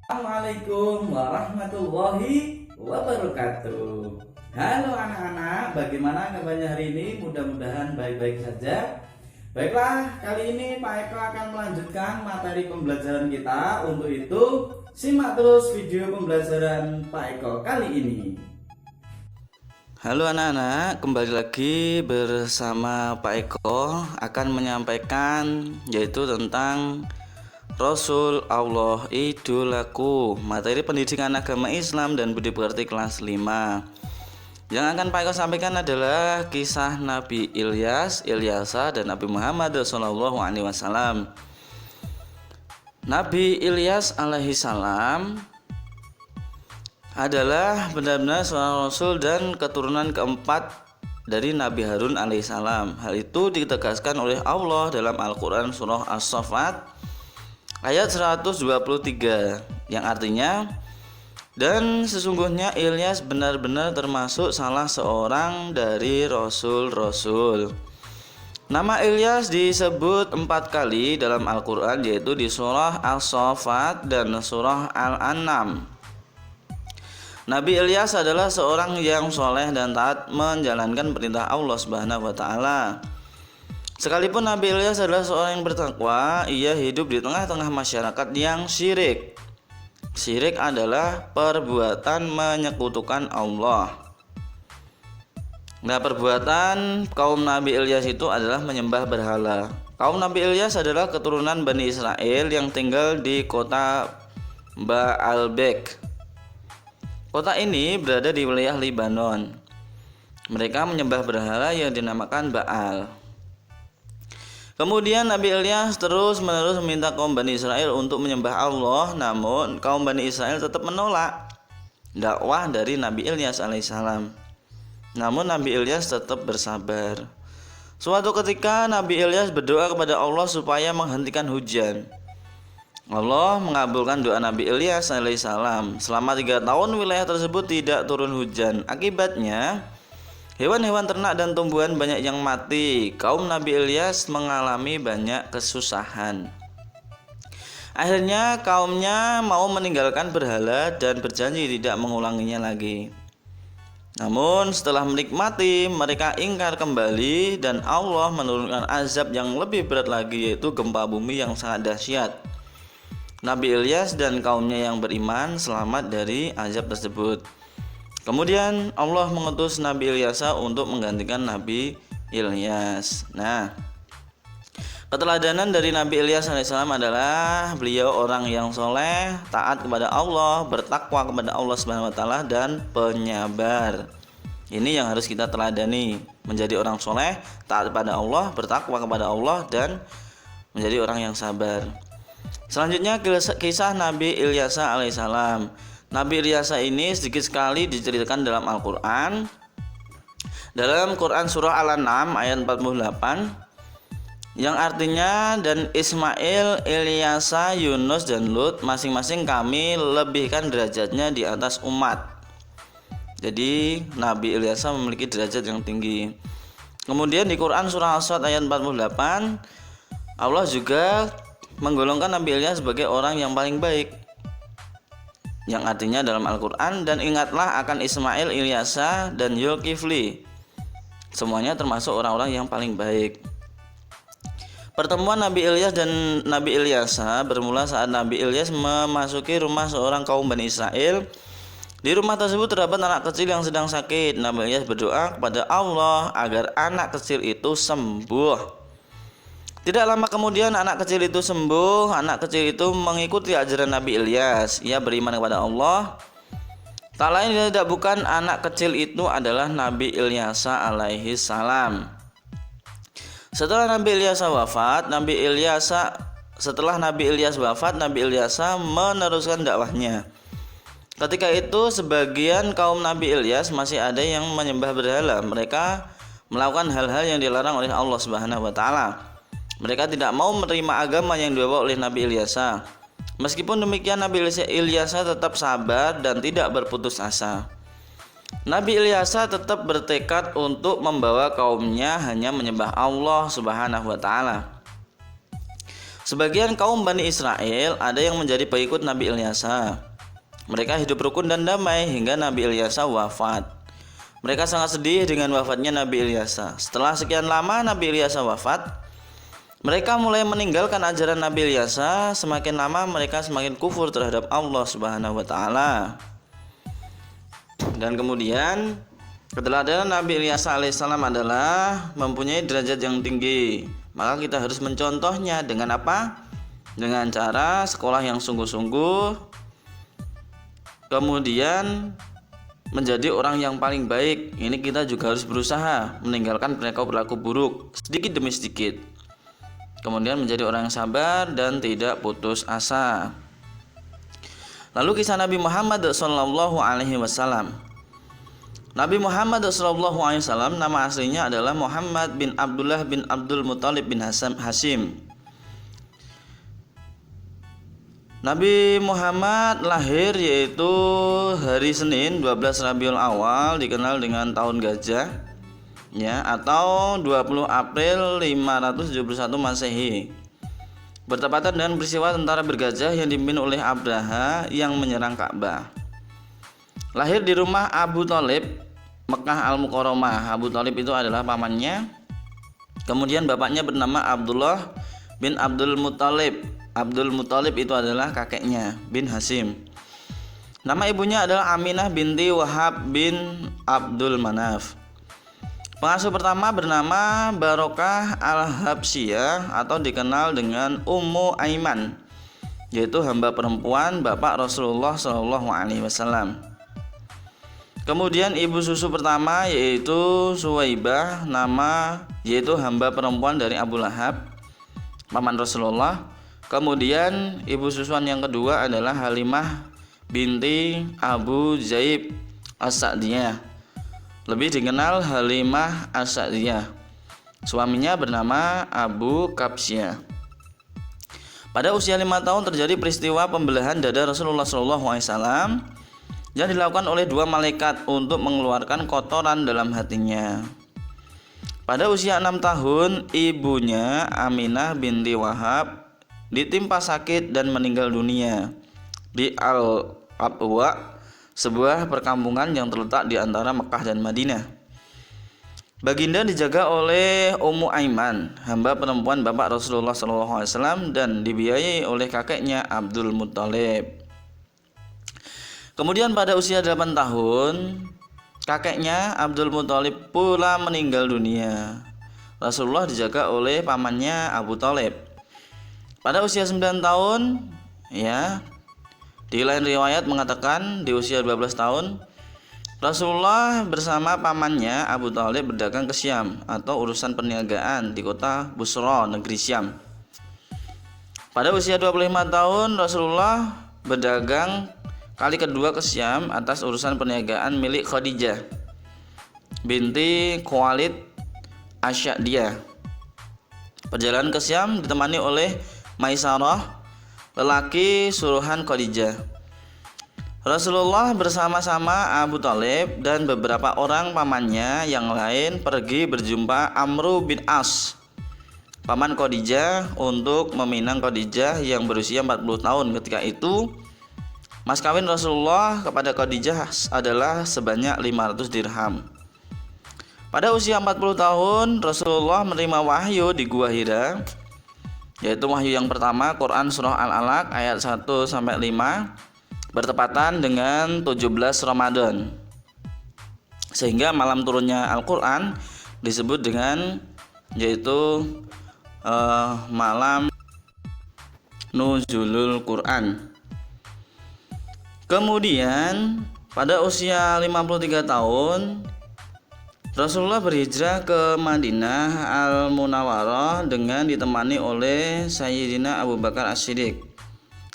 Assalamualaikum warahmatullahi wabarakatuh. Halo anak-anak, bagaimana kabarnya hari ini? Mudah-mudahan baik-baik saja. Baiklah, kali ini Pak Eko akan melanjutkan materi pembelajaran kita. Untuk itu, simak terus video pembelajaran Pak Eko kali ini. Halo anak-anak, kembali lagi bersama Pak Eko akan menyampaikan yaitu tentang Rasul Allah idolaku, materi pendidikan agama Islam dan budi pekerti kelas 5. Yang akan Pak Eko sampaikan adalah kisah Nabi Ilyas, Ilyasa dan Nabi Muhammad SAW. Nabi Ilyas alaihissalam adalah benar-benar seorang rasul dan keturunan keempat dari Nabi Harun alaihissalam. Hal itu ditegaskan oleh Allah dalam Al-Quran surah As-Saffat ayat 123, yang artinya, dan sesungguhnya Ilyas benar-benar termasuk salah seorang dari rasul-rasul. Nama Ilyas disebut 4 kali dalam Al-Quran, yaitu di surah As-Saffat dan surah Al-An'am. Nabi Ilyas adalah seorang yang soleh dan taat menjalankan perintah Allah Subhanahu wa Ta'ala. Sekalipun Nabi Ilyas adalah seorang yang bertakwa, ia hidup di tengah-tengah masyarakat yang syirik. Syirik adalah perbuatan menyekutukan Allah. Nah, perbuatan kaum Nabi Ilyas itu adalah menyembah berhala. Kaum Nabi Ilyas adalah keturunan Bani Israel yang tinggal di kota Baalbek. Kota ini berada di wilayah Lebanon. Mereka menyembah berhala yang dinamakan Baal. Kemudian Nabi Ilyas terus-menerus meminta kaum Bani Israel untuk menyembah Allah, namun kaum Bani Israel tetap menolak dakwah dari Nabi Ilyas alaihissalam. Namun Nabi Ilyas tetap bersabar. Suatu ketika Nabi Ilyas berdoa kepada Allah supaya menghentikan hujan. Allah mengabulkan doa Nabi Ilyas alaihissalam. Selama 3 tahun wilayah tersebut tidak turun hujan. Akibatnya hewan-hewan ternak dan tumbuhan banyak yang mati. Kaum Nabi Ilyas mengalami banyak kesusahan. Akhirnya kaumnya mau meninggalkan berhala dan berjanji tidak mengulanginya lagi. Namun setelah menikmati, mereka ingkar kembali dan Allah menurunkan azab yang lebih berat lagi, yaitu gempa bumi yang sangat dahsyat. Nabi Ilyas dan kaumnya yang beriman selamat dari azab tersebut. Kemudian Allah mengutus Nabi Ilyasa untuk menggantikan Nabi Ilyas. Nah, keteladanan dari Nabi Ilyas alaihissalam adalah beliau orang yang soleh, taat kepada Allah, bertakwa kepada Allah Subhanahu wa Ta'ala, dan penyabar. Ini yang harus kita teladani, menjadi orang soleh, taat kepada Allah, bertakwa kepada Allah, dan menjadi orang yang sabar. Selanjutnya kisah Nabi Ilyasa alaihissalam. Nabi Ilyasa ini sedikit sekali diceritakan dalam Al-Quran. Dalam Quran surah Al-An'am ayat 48, yang artinya, dan Ismail, Ilyasa, Yunus, dan Lut masing-masing kami lebihkan derajatnya di atas umat. Jadi Nabi Ilyasa memiliki derajat yang tinggi. Kemudian di Quran surah As-Sad ayat 48, Allah juga menggolongkan Nabi Ilyas sebagai orang yang paling baik, yang artinya dalam Al-Quran, dan ingatlah akan Ismail, Ilyasa, dan Zulkifli. Semuanya termasuk orang-orang yang paling baik. Pertemuan Nabi Ilyas dan Nabi Ilyasa bermula saat Nabi Ilyas memasuki rumah seorang kaum Bani Israel. Di rumah tersebut terdapat anak kecil yang sedang sakit. Nabi Ilyas berdoa kepada Allah agar anak kecil itu sembuh. Tidak lama kemudian anak kecil itu sembuh. Anak kecil itu mengikuti ajaran Nabi Ilyas. Ia beriman kepada Allah. Tak lain dan tidak bukan, anak kecil itu adalah Nabi Ilyasa alaihi salam. Setelah Nabi Ilyas wafat, Nabi Ilyasa meneruskan dakwahnya. Ketika itu sebagian kaum Nabi Ilyas masih ada yang menyembah berhala. Mereka melakukan hal-hal yang dilarang oleh Allah Subhanahu wa Ta'ala. Mereka tidak mau menerima agama yang dibawa oleh Nabi Ilyasa. Meskipun demikian, Nabi Ilyasa tetap sabar dan tidak berputus asa. Nabi Ilyasa tetap bertekad untuk membawa kaumnya hanya menyembah Allah Subhanahu wa Ta'ala. Sebagian kaum Bani Israel ada yang menjadi pengikut Nabi Ilyasa. Mereka hidup rukun dan damai hingga Nabi Ilyasa wafat. Mereka sangat sedih dengan wafatnya Nabi Ilyasa. Setelah sekian lama Nabi Ilyasa wafat, mereka mulai meninggalkan ajaran Nabi Ilyasa. Semakin lama mereka semakin kufur terhadap Allah Subhanahu wa taala. Dan kemudian keteladanan Nabi Ilyasa alaihissalam adalah mempunyai derajat yang tinggi. Maka kita harus mencontohnya dengan apa? Dengan cara sekolah yang sungguh-sungguh, kemudian menjadi orang yang paling baik. Ini kita juga harus berusaha meninggalkan perilaku buruk sedikit demi sedikit. Kemudian menjadi orang yang sabar dan tidak putus asa. Lalu kisah Nabi Muhammad SAW. Nabi Muhammad SAW nama aslinya adalah Muhammad bin Abdullah bin Abdul Muthalib bin Hashim. Nabi Muhammad lahir yaitu hari Senin 12 Rabiul Awal, dikenal dengan tahun gajah, ya, atau 20 April 571 Masehi. Bertepatan dengan peristiwa tentara bergajah yang dipimpin oleh Abraha yang menyerang Ka'bah. Lahir di rumah Abu Thalib, Mekah Al-Mukarramah. Abu Thalib itu adalah pamannya. Kemudian bapaknya bernama Abdullah bin Abdul Muthalib. Abdul Muthalib itu adalah kakeknya, bin Hashim. Nama ibunya adalah Aminah binti Wahab bin Abdul Manaf. Pengasuh pertama bernama Barokah Al-Habsiyah atau dikenal dengan Ummu Aiman, yaitu hamba perempuan bapak Rasulullah SAW. Kemudian ibu susu pertama yaitu Suwaibah, yaitu hamba perempuan dari Abu Lahab, paman Rasulullah. Kemudian ibu susuan yang kedua adalah Halimah binti Abu Zaib As-Sa'diyah, lebih dikenal Halimah As-Sa'diyah. Suaminya bernama Abu Kabsyah. Pada usia 5 tahun terjadi peristiwa pembelahan dada Rasulullah SAW yang dilakukan oleh 2 malaikat untuk mengeluarkan kotoran dalam hatinya. Pada usia 6 tahun, ibunya Aminah binti Wahab ditimpa sakit dan meninggal dunia di Al-Abwa, sebuah perkampungan yang terletak di antara Mekah dan Madinah. Baginda dijaga oleh Ummu Aiman, hamba perempuan bapak Rasulullah SAW, dan dibiayai oleh kakeknya Abdul Muthalib. Kemudian pada usia 8 tahun, kakeknya Abdul Muthalib pula meninggal dunia. Rasulullah dijaga oleh pamannya Abu Thalib. Pada usia 9 tahun, ya, di lain riwayat mengatakan di usia 12 tahun, Rasulullah bersama pamannya Abu Thalib berdagang ke Syam atau urusan perniagaan di kota Busra, negeri Syam. Pada usia 25 tahun, Rasulullah berdagang kali kedua ke Syam atas urusan perniagaan milik Khadijah binti Khuwailid Asy-Sya'diyah. Perjalanan ke Syam ditemani oleh Maisarah, lelaki suruhan Khadijah. Rasulullah bersama-sama Abu Thalib dan beberapa orang pamannya yang lain pergi berjumpa Amru bin As, paman Khadijah, untuk meminang Khadijah yang berusia 40 tahun. Ketika itu mas kawin Rasulullah kepada Khadijah adalah sebanyak 500 dirham. Pada usia 40 tahun, Rasulullah menerima wahyu di Gua Hira, yaitu wahyu yang pertama, Quran Surah Al-Alaq ayat 1-5, bertepatan dengan 17 Ramadan. Sehingga malam turunnya Al-Quran disebut dengan, yaitu malam Nuzulul Quran. Kemudian pada usia 53 tahun Rasulullah berhijrah ke Madinah Al-Munawwarah dengan ditemani oleh Sayyidina Abu Bakar As-Siddiq.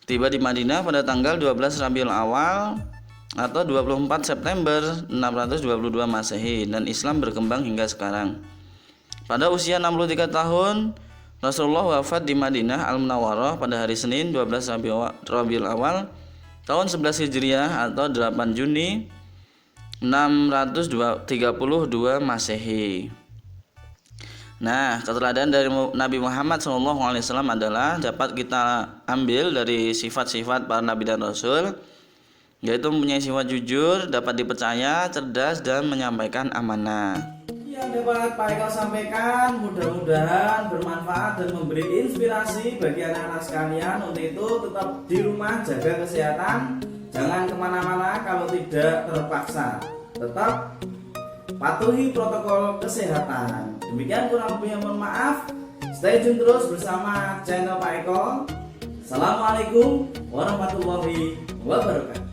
Tiba di Madinah pada tanggal 12 Rabiul Awal atau 24 September 622 Masehi, dan Islam berkembang hingga sekarang. Pada usia 63 tahun Rasulullah wafat di Madinah Al-Munawwarah pada hari Senin 12 Rabiul Awal tahun 11 Hijriah atau 8 Juni 632 Masehi. Nah, keteladanan dari Nabi Muhammad SAW adalah dapat kita ambil dari sifat-sifat para nabi dan rasul, yaitu mempunyai sifat jujur, dapat dipercaya, cerdas, dan menyampaikan amanah. Yang dapat Pak Eko sampaikan mudah-mudahan bermanfaat dan memberi inspirasi bagi anak-anak sekalian. Untuk itu tetap di rumah, jaga kesehatan, jangan kemana-mana kalau tidak terpaksa, tetap patuhi protokol kesehatan. Demikian, kurang lebihnya mohon maaf. Stay tune terus bersama channel Pak Eko. Assalamualaikum warahmatullahi wabarakatuh.